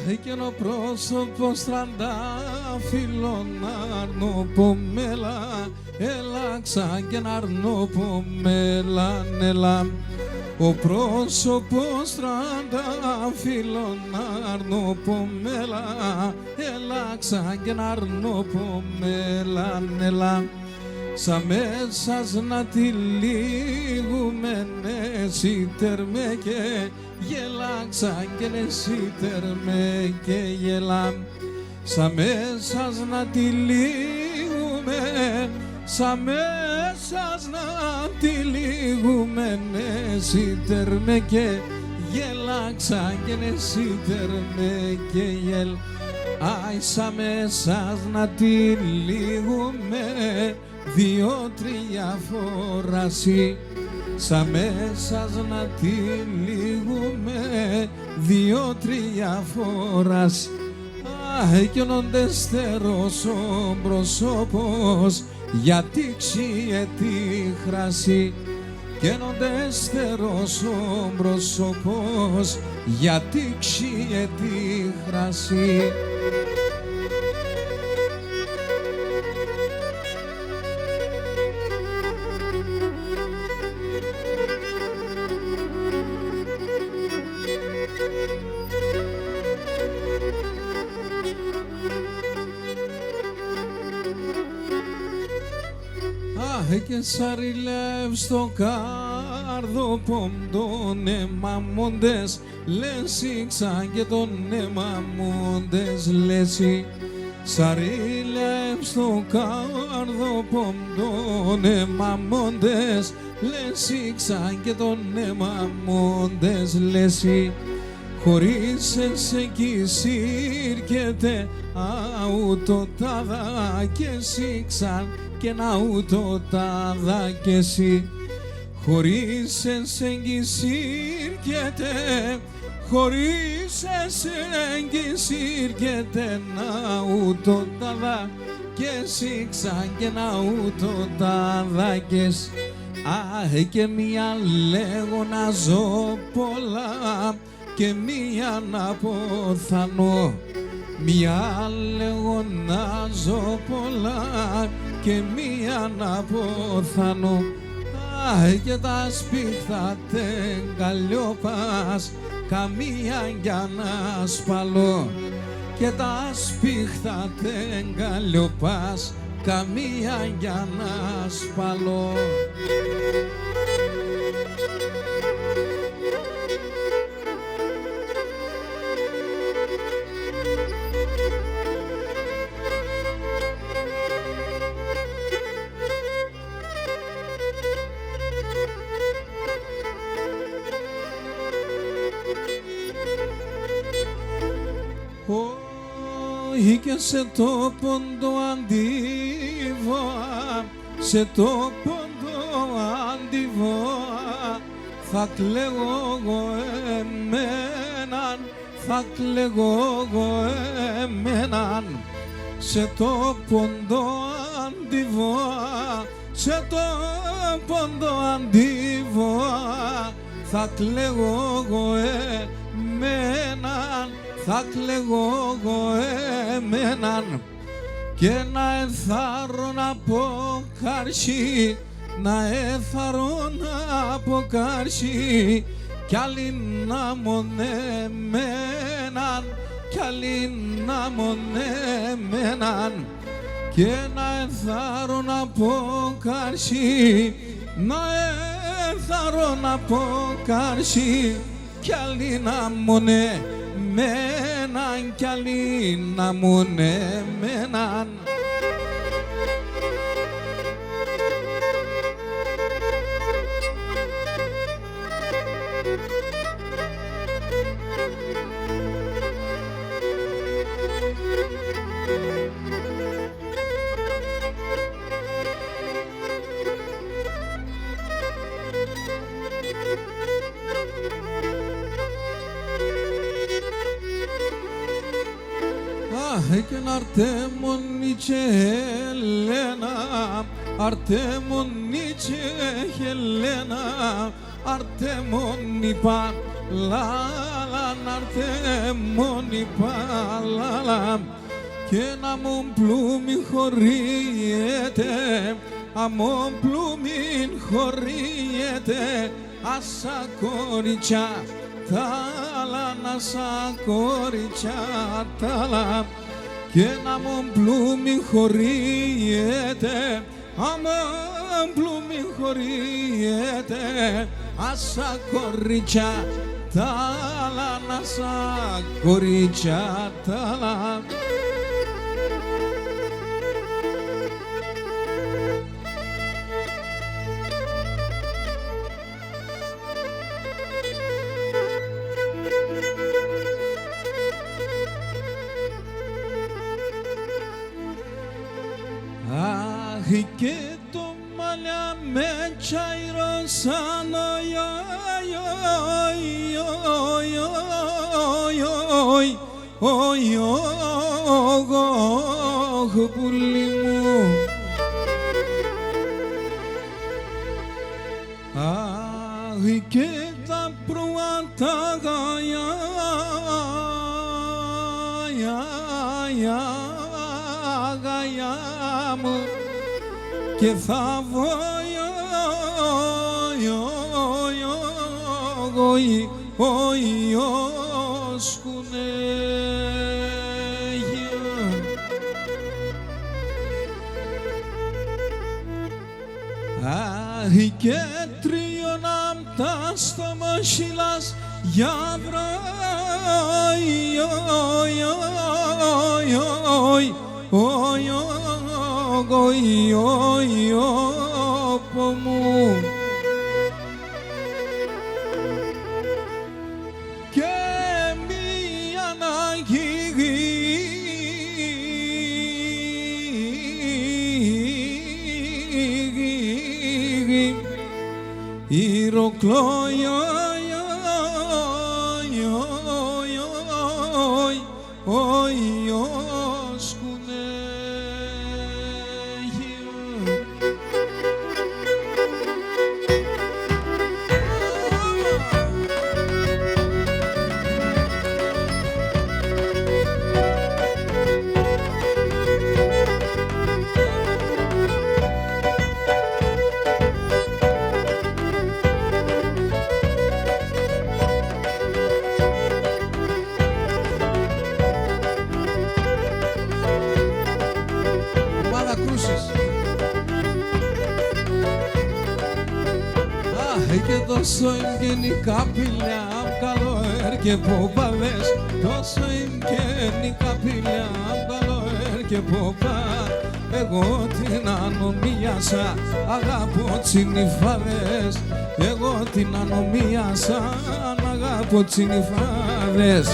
Εκείνο πρόσωπος τραντάφυλλον αρνοπομέλα, έλαξα και να αρνοπομέλα, έλα. Ο πρόσωπος τραντάφυλλον αρνοπομέλα, έλαξα και να αρνοπομέλα, έλα. Σα μέσας να τυλίγουμε νεσίτερ με και γελάξα και νεσίτερ με και γελά. Σα μέσας να τυλίγουμε, σα μέσας να τυλίγουμε νεσίτερ με και γελάξα και νεσίτερ με και γελ. Άι σα μέσας να τυλίγουμε δύο-τρία φορασί, σα μέσας να τυλίγουμε δύο-τρία φορασί. Εκείνον δεστερός ο πρόσωπος, γιατί ξύε τη χρασί. Εκείνον δεστερός ο πρόσωπος, γιατί ξύε τη χρασί. Και σαριλεύς στο κάρδο τον εμαμόντες, λέσι ξαν και τον εμαμόντες λέσι. Σαριλεύς στο κάρδο τον εμαμόντες, λέσι ξαν και τον εμαμόντες λέσι. Χωρίς εκεί σύρκεται αούτο τάδα και εσύ ξαν και να ούτω τάδα και εσύ. Χωρίς εκεί σύρκεται, χωρίς εκεί σύρκεται να ούτω τάδα και εσύ ξαν και να ούτω τάδα και εσύ. Και μία λέγω να ζω πολλά και μία να ποθανώ. Μία λέγω να ζω πολλά και μία να ποθανώ. Και τα σπίχτα τεγκαλιόπας, καμία για να σπαλώ. Και τα σπίχτα τεγκαλιόπας, καμία για να σπαλώ. Ή και σε το πόντο αντίβοα, σε το πόντο αντίβοα, θα κλαίγω εγώ εμέναν, θα κλαίγω εγώ εμέναν. Σε το πόντο αντίβοα, σε το πόντο αντίβοα, θα κλαίγω εγώ εμέναν, θα κλαίγω εγώ εμέναν. Και να εθάρω να πω καρσί, να εθάρω να πω καρσί, κι άλλοι να μονεμέναν, κι άλλοι να μονεμέναν. Και να εθάρω να πω καρσί, να εθάρω να πω καρσί, κι άλλοι να μονεμέναν, κι άλλοι να μονεμέναν. Έκεν αρτέμονιτσε Ελένα, αρτέμονιτσε Ελένα, αρτέμονι παλάλαν, νάρθε μόνη παλάλα και να μου πλούμι χωρίεται, αμόν πλούμιν χωρίεται, άσα κοριτσιά τάλα, άσα κοριτσιά τάλα και να μου πλούμι χωρίεται, αμόν πλούμι χωρίεται, άσα κοριτσιά τάλα, άσα κοριτσιά τάλα. Αχ, και το μαλλιά με τσαϊρώσαν, οχ, πουλί μου. Αχ, και τα πρώτα γая μου και θα βοηθοσκουνέ. Αχ, και τριώναμ τα στομοχύλας για μου και μία να και τόσο ευγενικά πηλιά, καλό και ποπαδές, τόσο ευγενικά πηλιά, καλό και ποπά. Εγώ την ανομίασα, αγαπώ τσινιφάδες, εγώ την ανομίασα, αγαπώ τσινιφάδες.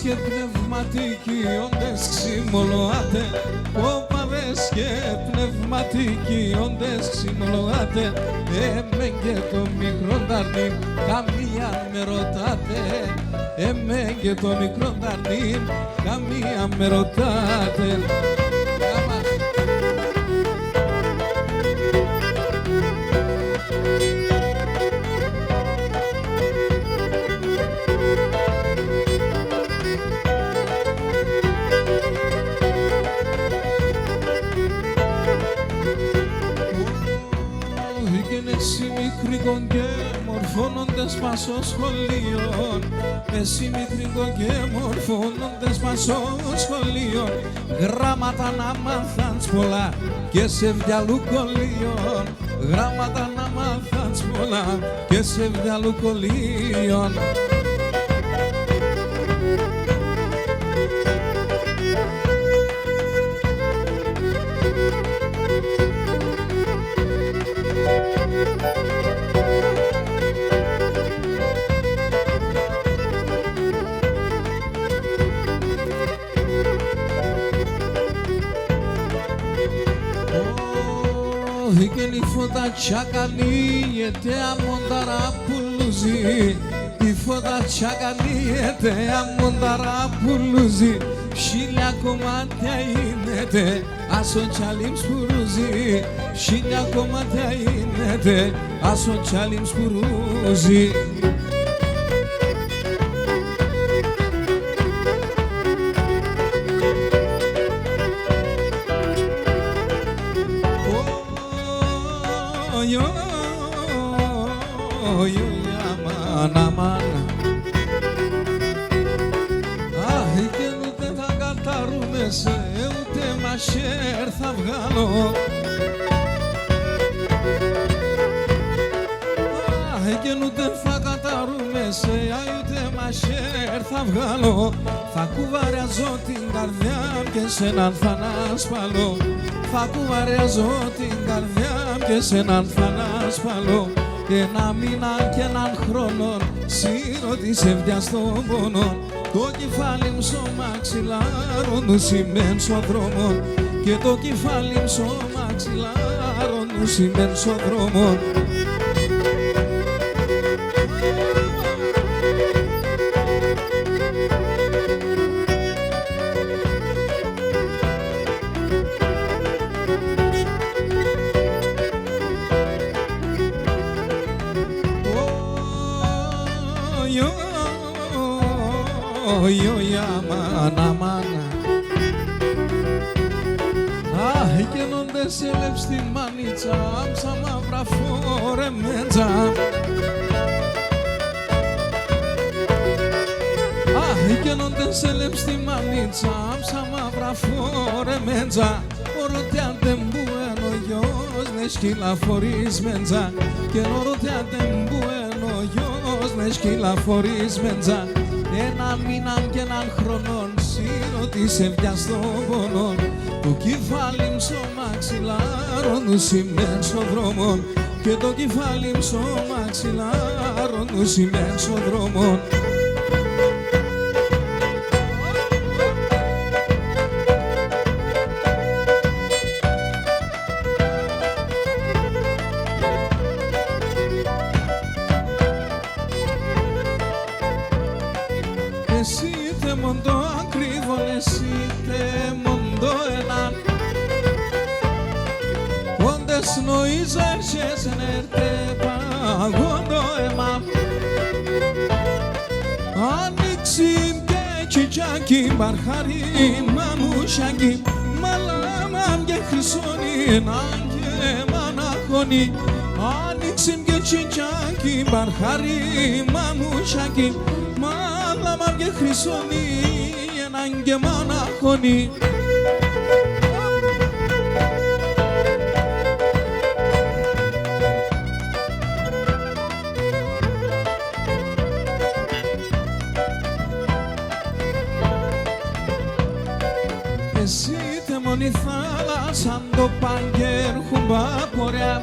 Και πνευματικοί όντες ξυμολογάτε, ποπαδές και πνευματικοί όντες ξυμολογάτε. Εμέ και το μικρό ταρνίν καμία με ρωτάτε, εμέ και το μικρό ταρνίν καμία με ρωτάτε. Εσύ μικρικό και μορφώνοντες πάσο σχολείων, εσύ μικρικό και μορφώνοντες πάσο σχολείων, γράμματα να μάθαντς πολλά και σε βιαλού κολλείων, γράμματα να μάθαντς πολλά και σε βιαλού κολλείων. Hikeni foda chakali ete amondara puluzi Ifoda chakali ete amondara puluzi Shilya komatea inete aso chalim spuruzi Shilya komatea inete aso chalim spuruzi Μασέρ θα βγάλω και ούτε θα καταρούμε σε ούτε μασέρ θα βγάλω θα κουβαριάζω την καρδιά και σε έναν θα ανασπαλώ θα κουβαριάζω την καρδιά και σε έναν θα ανασπαλώ ένα μήνα και έναν χρόνο σύρω της ευδιάς των πόνων το κεφάλι μου στο μαξιλάρο του σημαίνει στον δρόμο και το κεφάλι μου στο μαξιλάρο του σημαίνει στον δρόμο Γίνονται σε λευστή μανίτσα σαν μαύρα φορεμέντζα Γίνονται σε λευστή μανίτσα σαν μαύρα φορεμέντζα Οροτιάτε μπουένο γιος ναι σκύλα φορισμέντζα Και οροτιάτε μπουένο γιος ναι σκύλα φορισμέντζα Ένα μήνα και έναν χρονών σύρω της ευδιάς των πονών το κεφάλι μου στο μαξιλάρο του σημαίνει στον δρόμο και το κεφάλι μου στο μαξιλάρο του σημαίνει στον δρόμο Εσύ τε μοντό ακριβόν, εσύ τε μοντό έναν Όντες νοείς έρχεσαι νερτέ παγόντο εμά Άνοιξε και τσιτσάκι μπαρχάρι μανουσάκι Μαλάμαμ και χρυσόνι ναν και μαναχώνι Άνοιξε και τσιτσάκι μπαρχάρι μανουσάκι Μαλάμαμ και χρυσόνι έναν και μαναχώνι Εσύ τε μόνη θάλασσα το παγκέρ χουμπά πορεία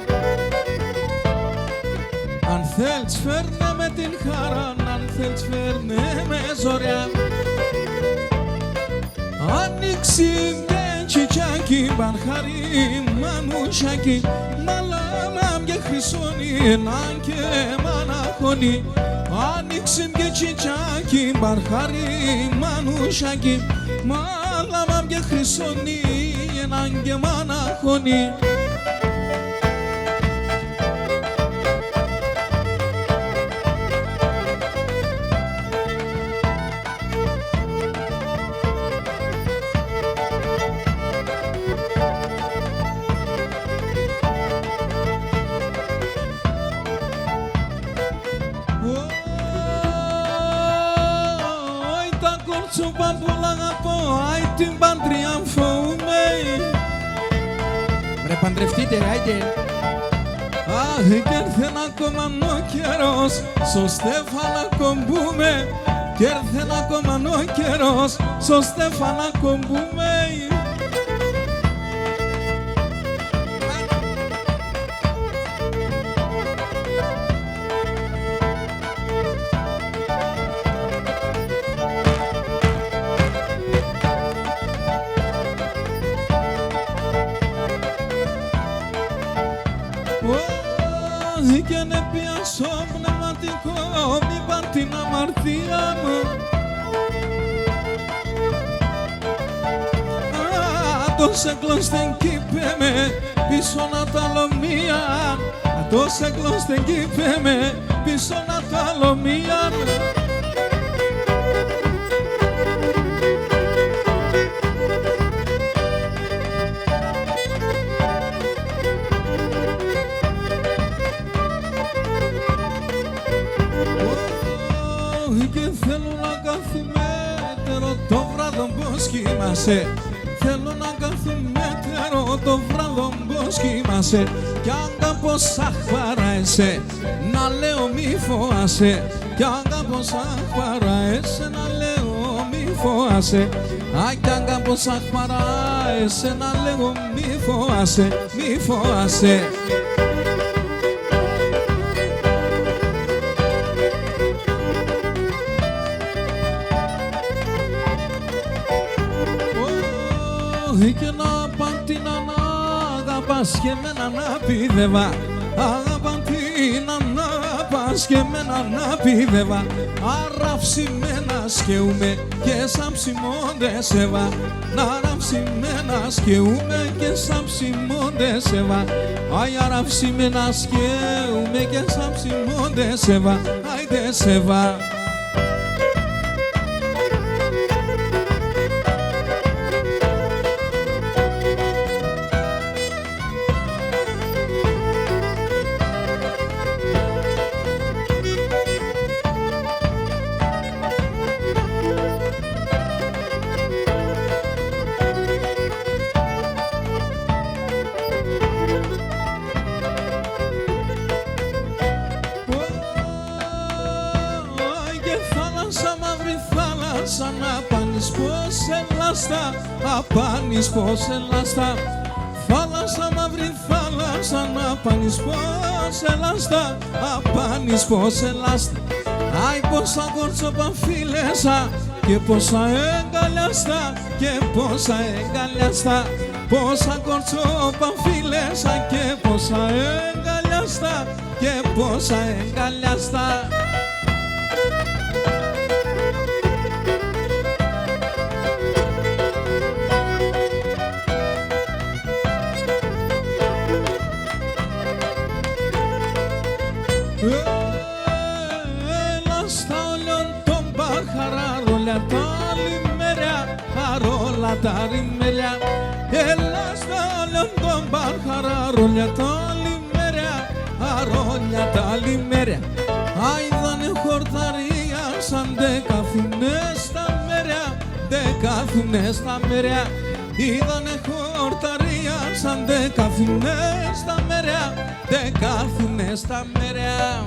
Αν θέλεις φέρνε με την χαρά, αν θέλεις φέρνε με ζωριά Άνοιξε και τσιτσάκι μπαρχάρι μανουσάκι Μαλάμαμ και χρυσόνι έναν και μαναχώνι Άνοιξε και τσιτσάκι μπαρχάρι μανουσάκι Μαλάμαμ και χρυσόνι έναν και μαναχώνι Σου παν πολλά αγαπώ, άι την παντριαμφωούμε Ρε παντρευτείτε ρε, άιτε Αχ, κι έρθεν ακόμα ο καιρός, στο στέφανα κομπούμε Κι έρθεν ακόμα ο καιρός, στο στέφανα κομπούμε στο πνευματικό, μη πάρ' την αμαρτία μου. Ατός εκλώστεν κύπε με πίσω να τα λομία. Ατός εκλώστεν κύπε με πίσω να τα λομία. Και θέλω να καθημέτερο το βράδο πως κοιμάσαι. Θέλω να καθημέτερο το βράδο πως κοιμάσαι. Κι αν κάπως αχπαράεσαι να λέω μη φοάσαι. Κι αν κάπως αχπαράεσαι να λέω μη φοάσαι. Κι αν κάπως αχπαράεσαι να λέω μη φοάσαι, μη φοάσαι. Και να παν την ανάγαπας και μένα να πηδεύα. Αγαπαν την ανάγαπας και μένα να πηδεύα. Αραψημένα σκαιούμε και σαν ψημόντες έβα. Αραψημένα σκαιούμε και σαν ψημόντες έβα. Αραψημένα σκαιούμε και σαν ψημόντες έβα. Άιντε σεβα. Σαν απάνεις πως ελάστα, απάνεις πως ελάστα. Θάλασσα μαύρη θάλασσα, απάνεις πως ελάστα, απάνεις πως ελάστα. Άι πόσα κόρτσοπα φίλεσα και πόσα εγκαλιάστα και πόσα εγκαλιάστα. Πόσα κόρτσοπα φίλεσα και πόσα εγκαλιάστα και πόσα εγκαλιάστα. Έλα στα όλων των μπαχαράρολια τα λιμέρια, αρόλα τα ρημέρια. Έλα στα όλων των μπαχαράρολια τα λιμέρια, αρόλια τα λιμέρια. Άιδανε χορταρία σαν δεκαθουνές τα μέρια, δεκαθουνές τα μέρια. Είδανε χορταρία σαν δεκαθουνές τα μέρια, δεκάθουνες τα μέρια.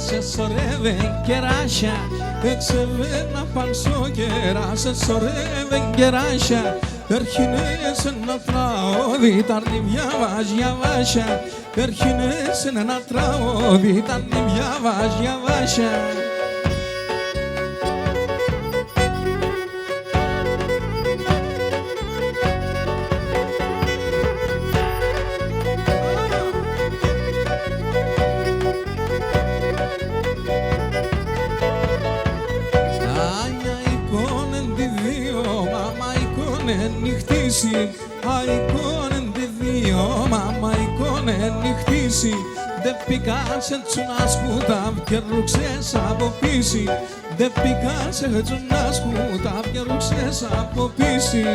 Σε σωρεύεν κεράσια, εξεβαίνα πανσό κερά, σε σωρεύεν κεράσια. Έρχινες ένα τραώδι, τα νημιά βάζια βάσια. Έρχινες ένα τραώδι, τα νημιά βάζια βάσια. Αικόνεν τη δύο, μάμα εικόνεν νυχτήσει. Δε πικάσε τσουνάσκουτα και ρουξές από πίση. Δε πικάσε τσουνάσκουτα και ρουξές από πίση.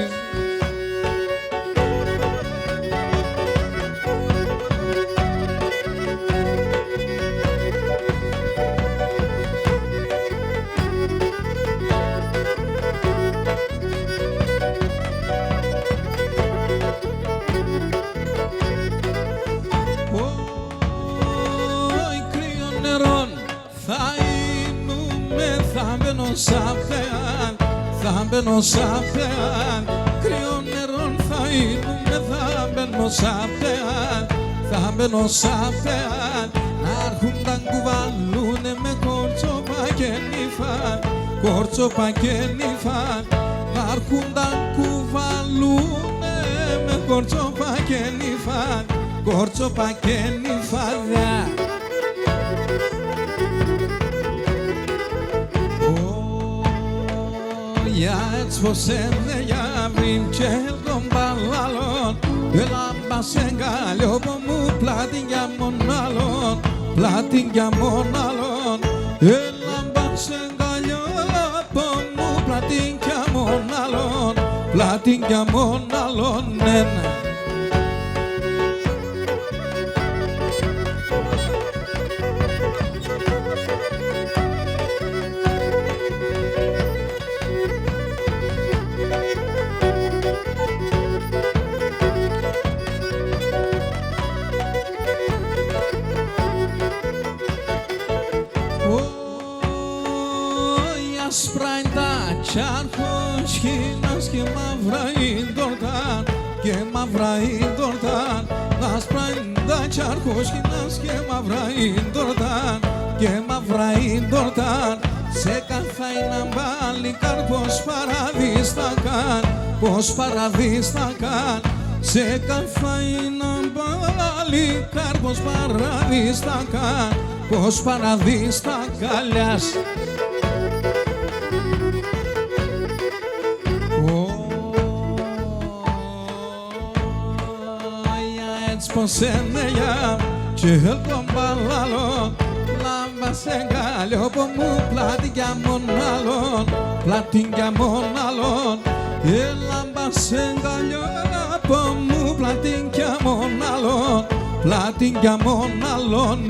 θα είνουμε, θα μπαίνω σαν θεάν, θα μπαίνω σαν θεάν. Κρύο νερό θα είνουμε, θα μπαίνω σαν θεάν, θα μπαίνω σαν θεάν. Να έρχουν τα κουβαλούνε με κόρτσοπα και νύφαν, κόρτσοπα και νύφαν. Να έρχουν τα κουβαλούνε με κόρτσοπα και νύφαν, κόρτσοπα και νύφαν. Ja έτσι πως είναι για βρήν και τον παλάλον, έλα μπας εγκαλιό που μου πλάτη για μονάλον, πλάτη για μονάλον. Έλα μπας εγκαλιό που μου πλάτη για μονάλον, πλάτη για μονάλον, ναι, ναι. Άσπρα είναι τα τσαρκοσκήνας και μαύρα είναι τορτάν, και μαύρα είναι τορτάν. Άσπρα είναι τα τσαρκοσκήνας και μαύρα είναι τορτάν, και μαύρα είναι τορτάν. Σε καθάινα μπάλικαρ πως παραδείς θα καν, πως παραδείς θα καν. Σε καθάινα μπάλικαρ πως παραδείς θα καν, πως παραδείς θα καλιάς. Πως είναι για και τον παλάλον, λάμπα σε γκάλιο που μου πλάτη για μονάλον, πλάτη για μονάλον. Λάμπα σε γκάλιο που μου πλάτη για μονάλον, πλάτη για μονάλον.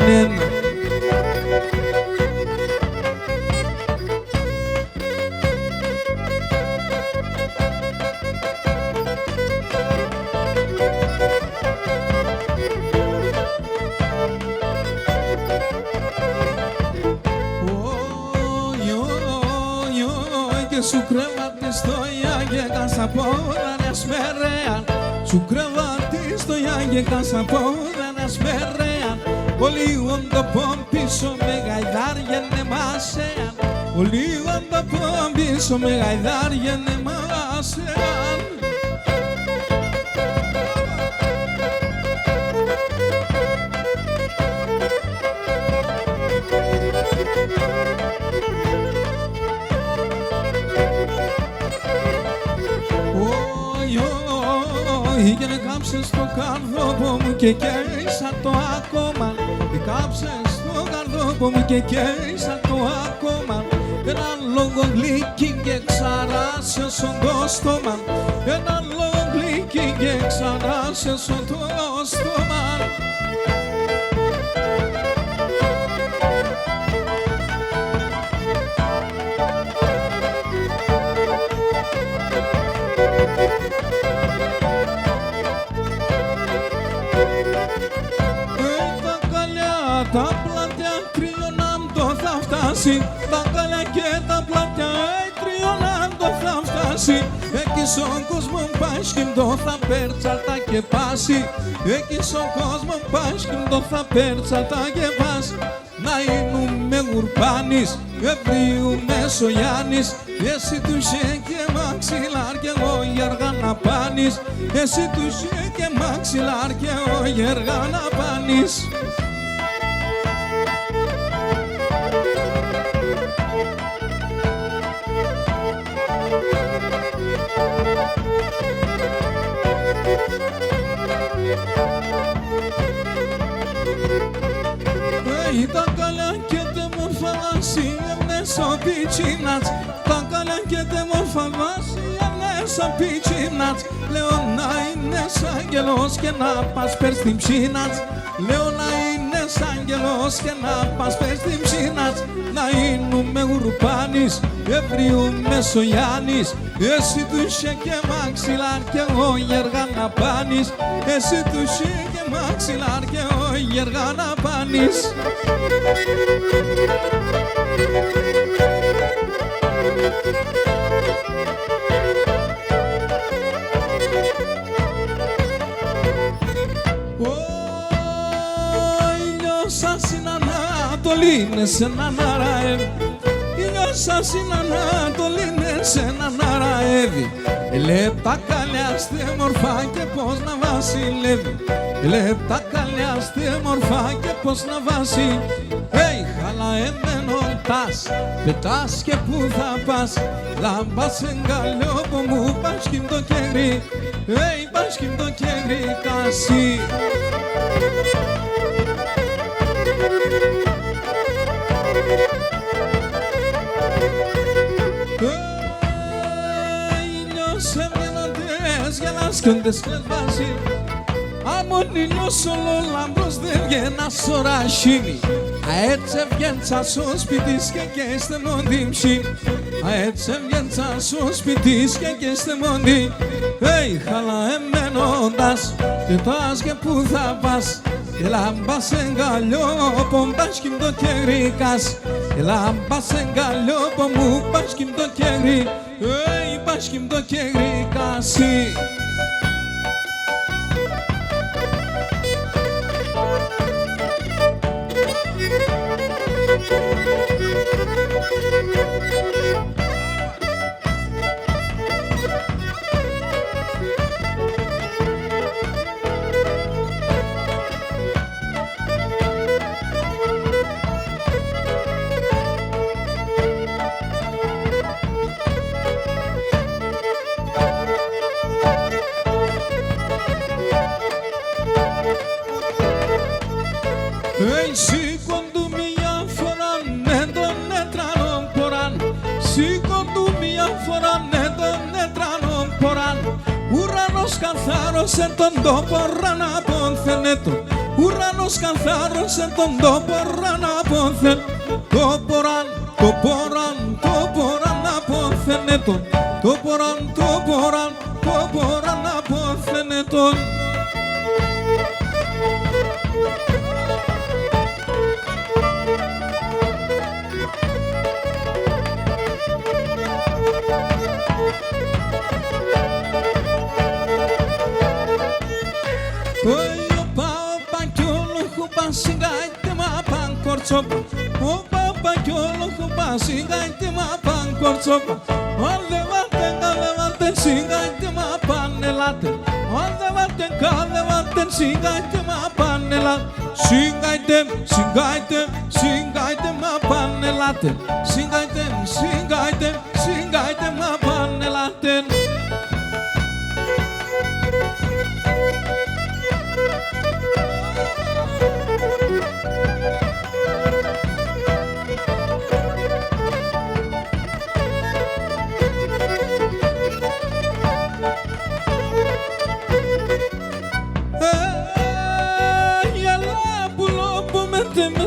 Σου κρεβάτι στο Ιάγε κασαπόδανες μερέαν, σου κρεβάτι στο Ιάγε κασαπόδανες μερέαν. Ολίγον το πόμπισο με γαϊδάρια νεμάσεαν, ολίγον το πόμπισο με γαϊδάρια νεμάσεαν. Πήγαινε κάψε στο καρδόπο μου και καίσα το ακόμα, κάψε στο καρδόπο μου και καίσα το ακόμα. Έναν λόγο γλυκί και ξαράσεσον το στόμα, έναν λόγο γλυκί και ξαράσεσον το στόμα. Τα πλάτια κρύωναν το θα φτάσει, τα καλιά και τα πλάτια κρύωναν το θα φτάσει. Εκεί στον κόσμο πάσχυντο θα πέρτσαλτα και πάσει, εκεί στον κόσμο πάσχυντο θα πέρτσαλτα και πάσει. Να είνουμε γουρπάνης, Ευρύου Μεσογιάννης, εσύ του είσαι και μαξιλάρ και εγώ γεργά να πάνεις, εσύ του είσαι και μαξιλάρ και εγώ γεργά να πάνεις. Τα καλιά και τε μορφα βάση εμνέσο πιτσίνατς, τα καλιά και τε μορφα βάση εμνέσο πιτσίνατς. Λέω να είναι σαν αγγελός και να πας πέρ στην ψήνατς, λέω να είναι σαν αγγελός και να πας πέρ στην ψήνατς. Να είνουμε γουρπάνης, Ευρύου Μεσογιάννης, εσύ του είσαι και μαξιλάρ και εγώ γεργά να πάνεις, εσύ του είσαι και μαξιλάρ και εγώ γεργά να πάνεις. είναι σε έναν αραεύει. Ήλιος σας είναι Ανατολή είναι σε έναν αραεύει. Λεπτά καλιάστε μορφά και πως να βασιλεύει. Λεπτά καλιάστε μορφά και πως να βασιλεύει. Χαλαεμένον τας, πετάς και που θα πας. Λάμπας εγκαλιόπο μου πάσχυμ το κέγρι. Πάσχυμ το κέγρι κασί. Ήλιος έμενοντες γελάσκοντες κλεσβάζει. Αμον ήλιος όλο λαμπρός δεν βγαίνα σωρασίνη. Έτσι έβγαινσα στο σπίτι και είστε μόντι ψή. Έτσι έβγαινσα στο σπίτι και είστε μόντι. Χαλαεμένοντας πετάς και που θα πας. Λάμπας εγκαλιόπο πάσχυμ το κέγρικας. Λάμπας εγκαλιόπο μου πάσχυμ το κέγρι. Πάσχυμ το κέγρικασί. Σήκον του μια φορά ναι τον έτρανον ποράν. Σήκον του μια φορά ναι τον έτρανον ποράν. Ουρανός καθάρωσε τον τόπο ραν απονθενέτον. Ουρανός καθάρωσε τον τόπο ραν απονθεν. Το ποράν, το ποράν, το ποράν απονθενέτον. Το ποράν, το ποράν, το ποράν απονθενέτον. Σιγάιτε μα παν κορτσόπα. Όπα κι όλο χωπά. Σιγάιτε μα παν κορτσόπα. Αν δεν βάτε καλεβάτε. Σιγάιτε μα παν ελάτε. Αν δεν βάτε καλεβάτε. Σιγάιτε μα παν ελάτε. Σιγάιτε, σιγάιτε, σιγάιτε μα παν ελάτε. Σιγάιτε, σιγάιτε, σιγάιτε μα παν ελάτε.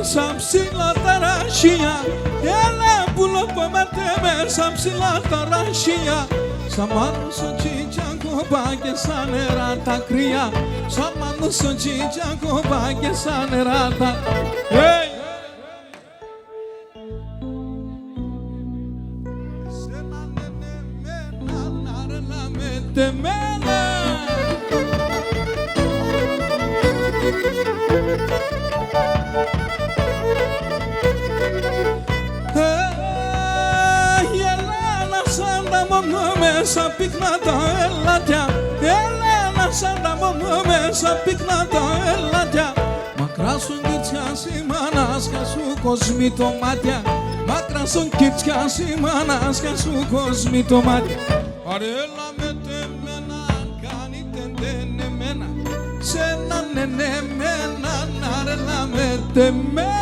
Μέσα ψηλά τα ρασιά. Έλα που λοπομέτε μέσα ψηλά τα ρασιά. Σαν μάνος ο τσιτσακοπά και σαν νερά τα κρύα. Σαν μάνος ο τσιτσακοπά και σαν νερά τα κρύα. Σένα ναι μένα να ρελά με τεμένα. Μέσα πυκνά τα ελάτια. Έλενα σαν τα μόνο μέσα πυκνά τα ελάτια. Μακρά σου κιτσιάς η μάνας και σου κοσμεί το μάτια. Μακρά σου κιτσιάς η μάνας και σου κοσμεί το μάτια. Αρέλα με τεμένα κάνει τεντενεμένα. Σε έναν ενεμένα αρέλα με τεμένα.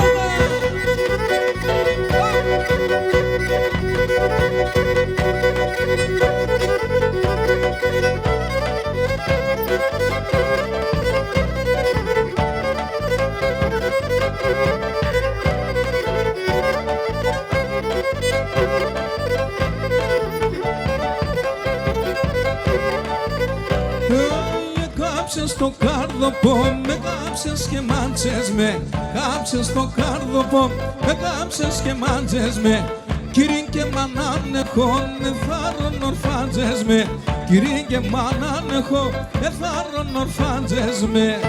Κάψες το κάρδοπο, με κάψες και μάντσες με. Κάψες το κάρδοπο, με κάψες και μάντσες με. Κύριν και μανάν έχω, εθάρρον ορφάντζες με. Κύριν και μανάν έχω, εθάρρον ορφάντζες με.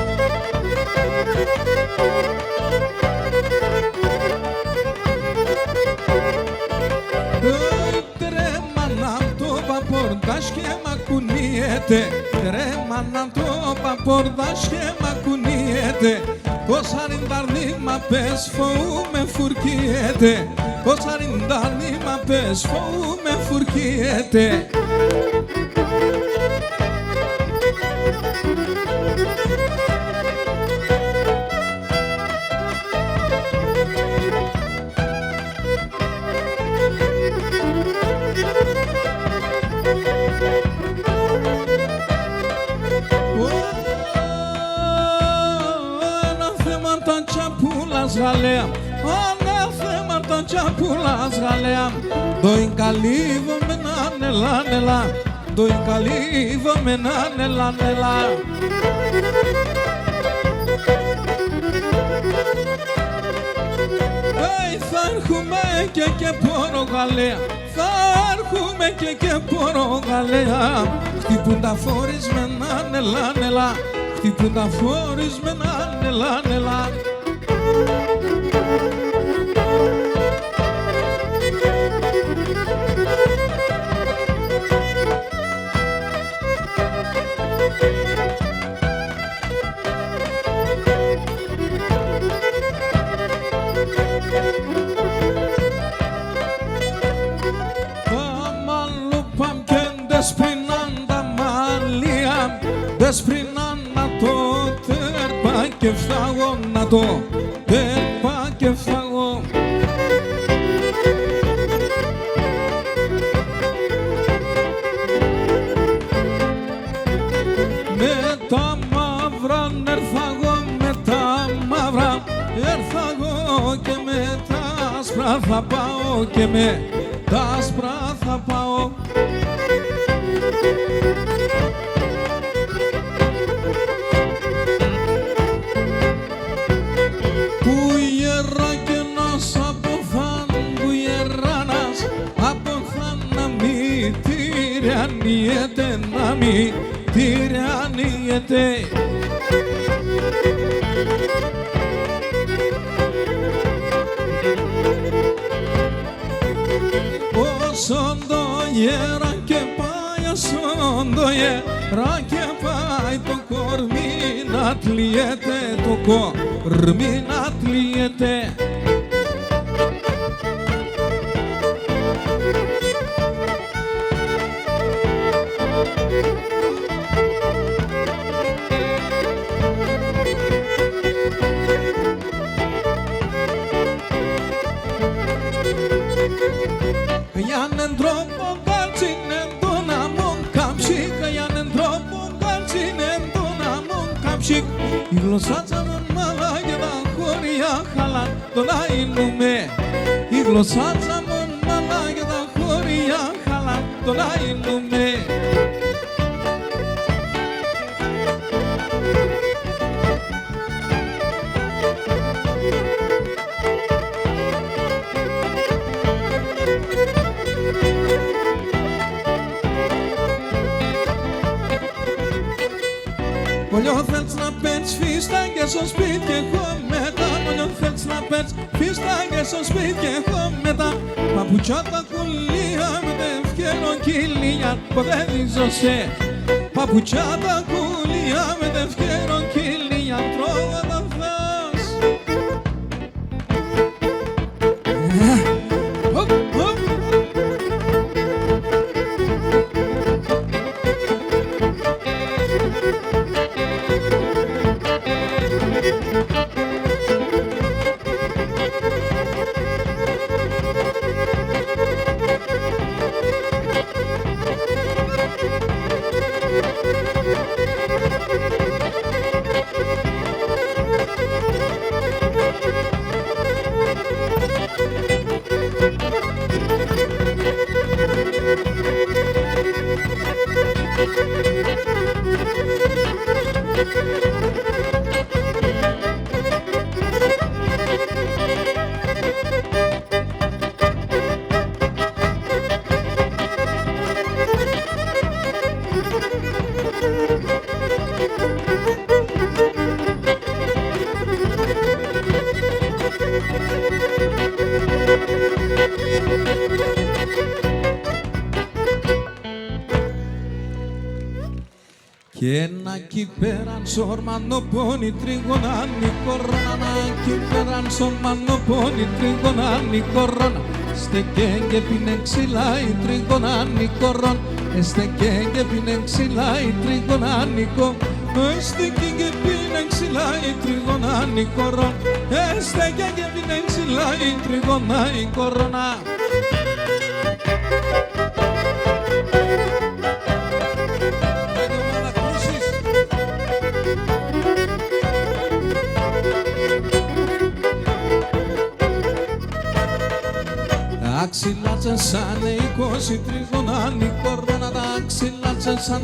κουνιέται, ρε μάνα το παπορδάς και μα κουνιέται. Το σαριντάρνι μα πες φοού με φουρκιέται, το σαριντάρνι μα πες φοού με φουρκιέται. Γαλέα, ανάθεματα τσαπούλας γαλέα. Το εγκαλύβω με ένα νελά νελά, το εγκαλύβω με ένα νελά νελά. Θα έρχομαι και πόρο γαλέα, θα έρχομαι και πόρο γαλέα. Χτυπούν τα φορισμένα νελά νελά, χτυπούν τα φορισμένα νελά νελά. Δεσπρινάν να το τερπά και φάγω, να το τερπά και φάγω. Με τα μαύρα έρθαγω, με τα μαύρα έρθαγω και με τα άσπρα θα πάω και με τα άσπρα θα πάω. Τυραννιέται, να μη τυραννιέται. Όσον το γέρα και πάει, όσον το γέρα και πάει, το κορμί να τλιέται, το κορμί να τλιέται. Καγιάνεν τρόπο καλτσίνεν το να μον κάψει, καγιάνεν τρόπο καλτσίνεν το να μον κάψει. Η γλωσσάτσα μον μαλά και τα χωριά χαλά το να είνουμε. Η γλωσσάτσα μον μαλά και τα χωριά χαλά το να είνουμε. Μολιό θέλεις να πέτς φίσταγγες στο σπίτι και εγώ μετά. Μολιό θέλεις να πέτς φίσταγγες στο σπίτι και εγώ μετά. Παπουτσιά τα κουλία με τευκένο κυλία ποτέ δίζωσε. Παπουτσιά τα κουλία με τευκένο κυλία τρώγα τα φας. Και ένα κυπέραν σορμανό πόνι τριγωνάνι κορώνα. Κυπέραν σορμανό πόνι τριγωνάνι κορώνα. Στεκέν και πίνε ξυλάει τριγωνάνι κορώνα. Στεκέν και πίνε ξυλάει τριγωνάνι κορώνα. Στεκέν και πίνε ξυλάει τριγωνάνι κορώνα. Στεκέν και πίνε ξυλάει τριγωνάνι κορώνα. Τα ξυλάτσα σαν 20 τριγωνάνι κορώνα. Τα ξυλάτσα σαν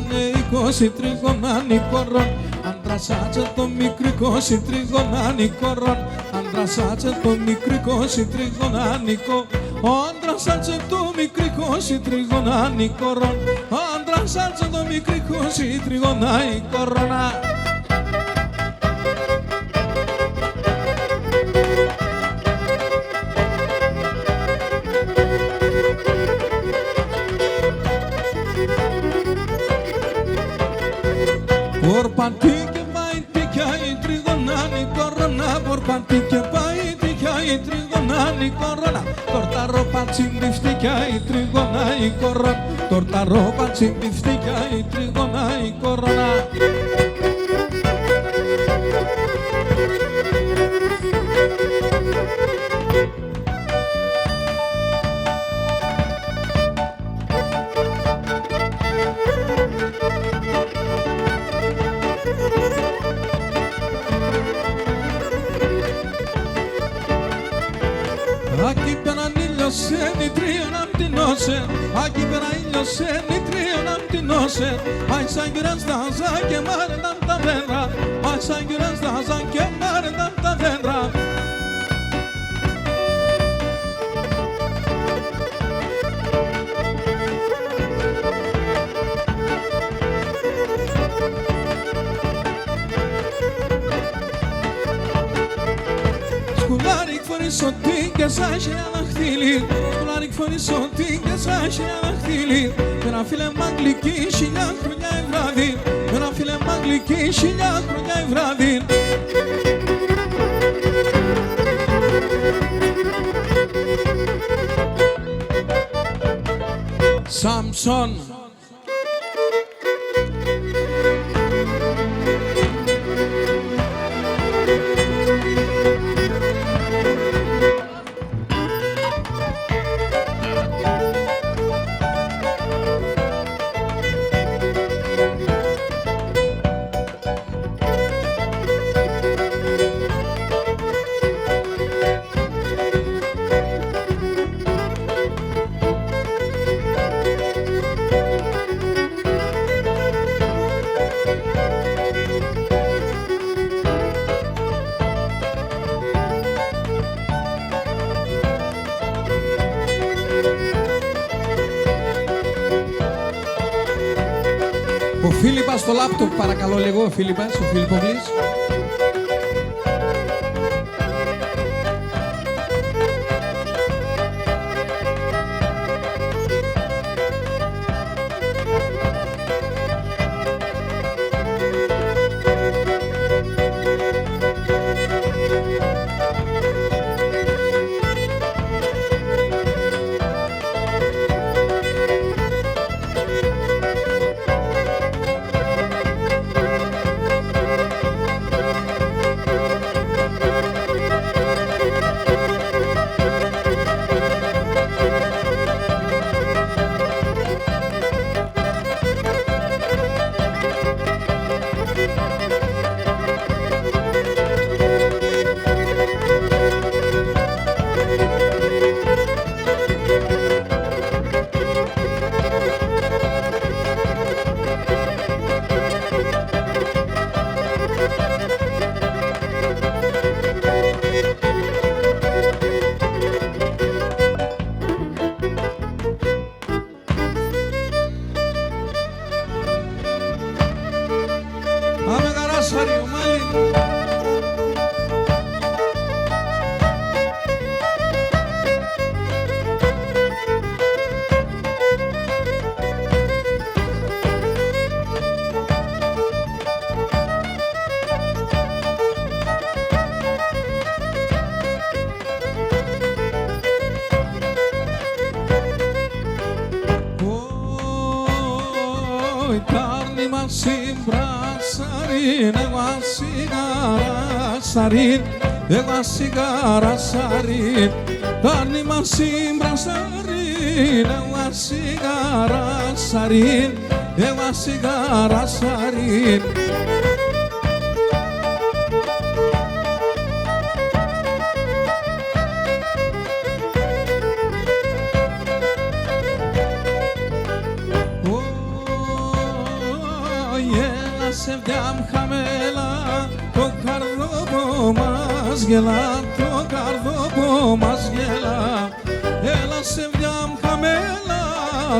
20 τριγωνάνι κορώνα. Αντρασάτσα το μικρή 20 τριγωνάνι κορώνα. Αντρασάτσα το μικρή 20 τριγωνάνι κορώνα. Αντρασάτσα το μικρή 20 τριγωνάνι κορώνα. Αντρασάτσα το μικρή 20 τριγωνάνι κορώνα. Πορπαντή και πάει τυχάει τριγωνάνι κορώνα. Πορπαντή και πάει τυχάει τριγωνάνι κορώνα. Τορταρό πατσιντιφτικάει τριγωνάνι κορώνα. Τορταρό πατσιντιφτικάει τριγωνάνι κορώνα. Aquí πέραν ήλιωσε νητρίο να μτυνώσε. Aquí πέραν ήλιωσε νητρίο να μτυνώσε. Άι σαν κυράν στάζα και μάρενταν τα δέντρα. Άι σαν κυράν στάζα και μάρενταν τα δέντρα. Σκουλάρικ φορείς ότι και σαν χιλιάδαχτυλί. Σκουλάρικ φορείς ότι και σαν χιλιάδαχτυλί. Με ένα φίλε μ' αγγλική 1000 χρόνια η βράδυ. Με ένα φίλε μ' αγγλική 1000 χρόνια η βράδυ. Σάμψον. Ο Φίλιππας στο λάπτοπ παρακαλώ λίγο, ο Φίλιππας, ο Φίλιππογλής. συμπράσαριν, εγώ σιγαράσαριν, εγώ σιγαράσαριν. Τάνι μας συμπράσαριν, εγώ σιγαράσαριν, εγώ σιγαράσαριν. Σε βιάμ χαμέλα, το καρδόπο μας γελά, το καρδόπο μας γελά. Έλα σε βιάμ χαμέλα,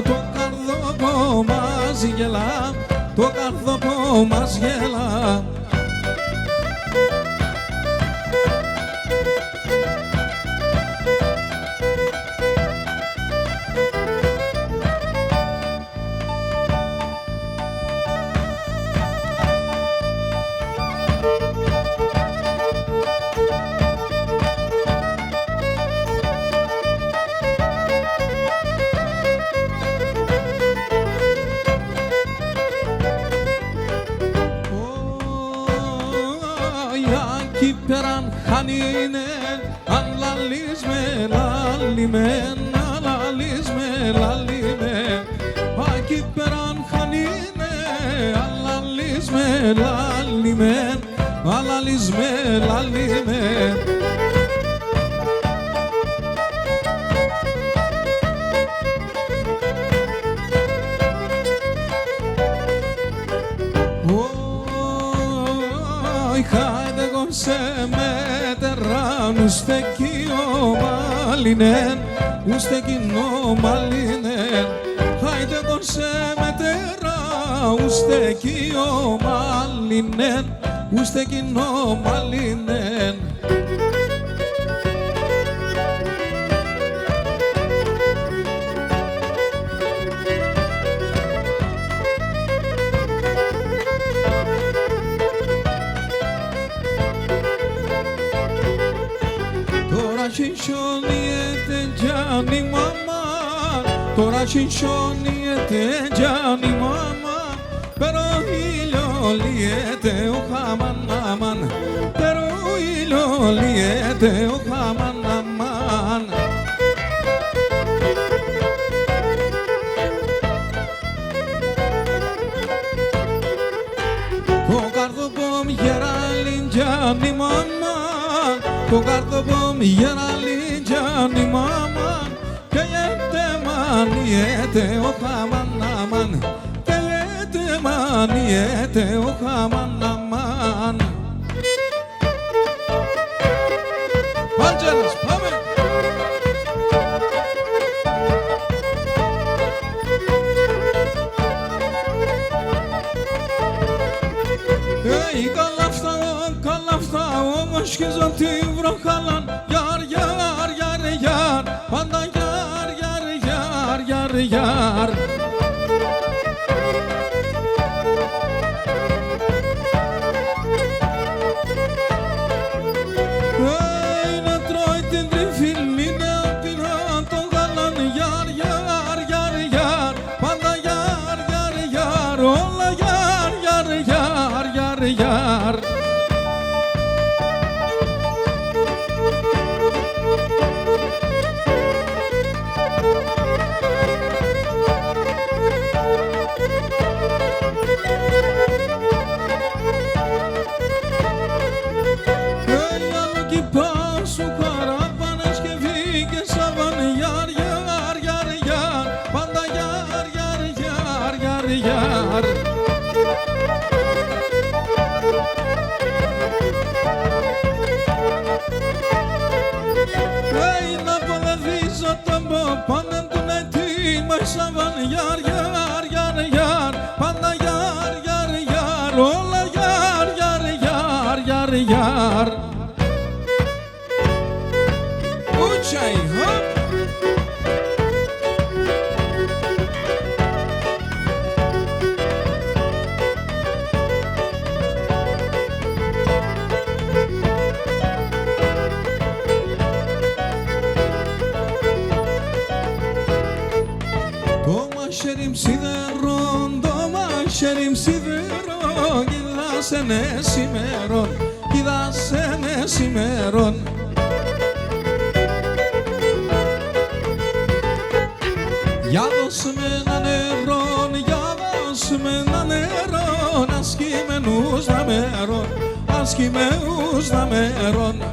το καρδόπο μας γελά, το καρδόπο μας γελά. Εκεί πέραν χάνινε, αν λαλείς με λαλίμεν, αν λαλείς με λαλίμεν. Εκεί πέραν χάνινε, αν λαλείς με λαλίμεν, αν λαλείς με λαλίμεν. Σε μετεράν, ουστε κοιό μαλίνεν, ουστε κοινό μαλίνεν. Χάιντε κον σε μετερά, ουστε κοιό μαλίνεν, ουστε κοινό μαλίνεν. Σινσιονιέται Γιάννη μαμά, τώρα σινσιονιέται Γιάννη μαμά. Pero ήλιο λιέται ο χαμάν αμάν, pero ήλιο λιέται ο χαμάν αμάν. Το καρδοπόμ γεράλιν Γιάννη μαμά, το καρδοπόμ γεράλιν Γιάννη μαμά. Και λέτε μανιέται ο χαμάν αμάν, και λέτε μανιέται ο χαμάν αμάν. Παντζέλας, πάμε! Καλά αυτά όμως σχίζον τη βροχαλάν. Γιάρ, γιάρ, γιάρ, γιάρ, πάντα γιάρ, γιάρ, γιάρ, γιάρ, γιάρ. Να τρώει την τριφύλη, να πειρά το γαλάν. Γιάρ, γιάρ, γιάρ, γιάρ, πάντα γιάρ, γιάρ, γιάρ, όλα γιάρ, γιάρ, γιάρ, γιάρ, γιάρ. Πάντα του νετή μας σαβάν γιάρ, γιάρ, γιάρ, γιάρ, πάντα γιάρ, γιάρ, γιάρ, όλα γιάρ, γιάρ, γιάρ, γιάρ, γιάρ. Ούτσαι, χωπ! Το μαχαίρι σιδερών, το χέρι σιδερό, κοίτασενε σημερών, κοίτασενε σημερών. Για δώσ' με ένα νερό, για δώσ' με ένα νερό, ασκημένους δαμερών, ασκημένους δαμερών.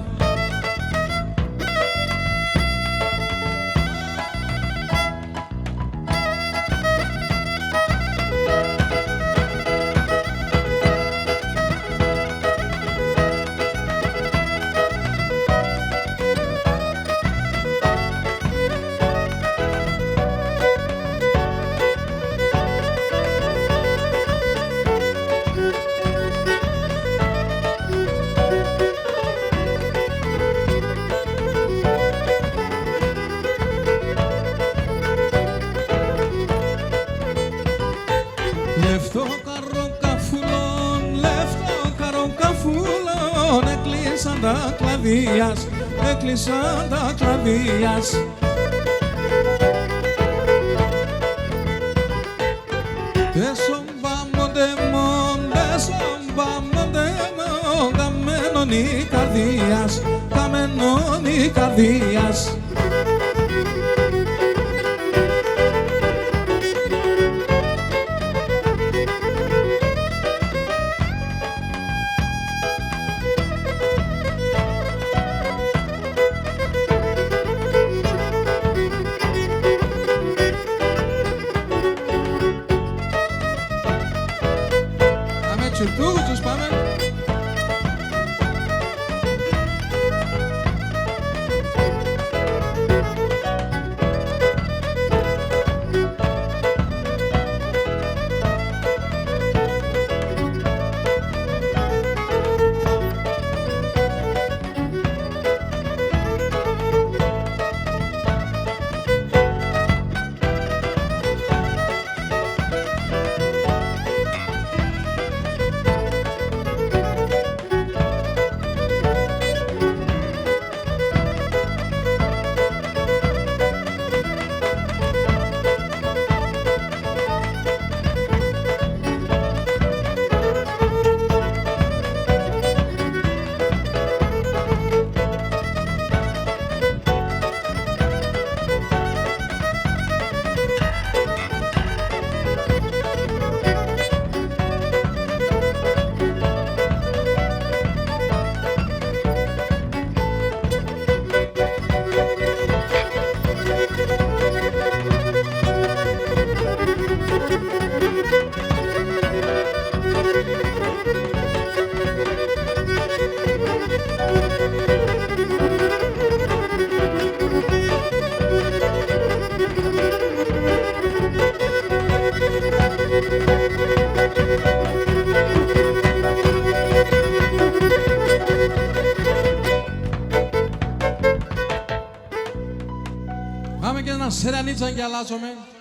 Λεφτό καροκαφούλων, έκλεισαν τα κλαδίας, έκλεισαν τα κλαδίας. Τέσσον παμοντεμόν, καμένον η καρδίας, καμένον η καρδίας. Τσιρτούζους πάμε. Πάμε και ένα σερανίτσα και αλλάζομαι.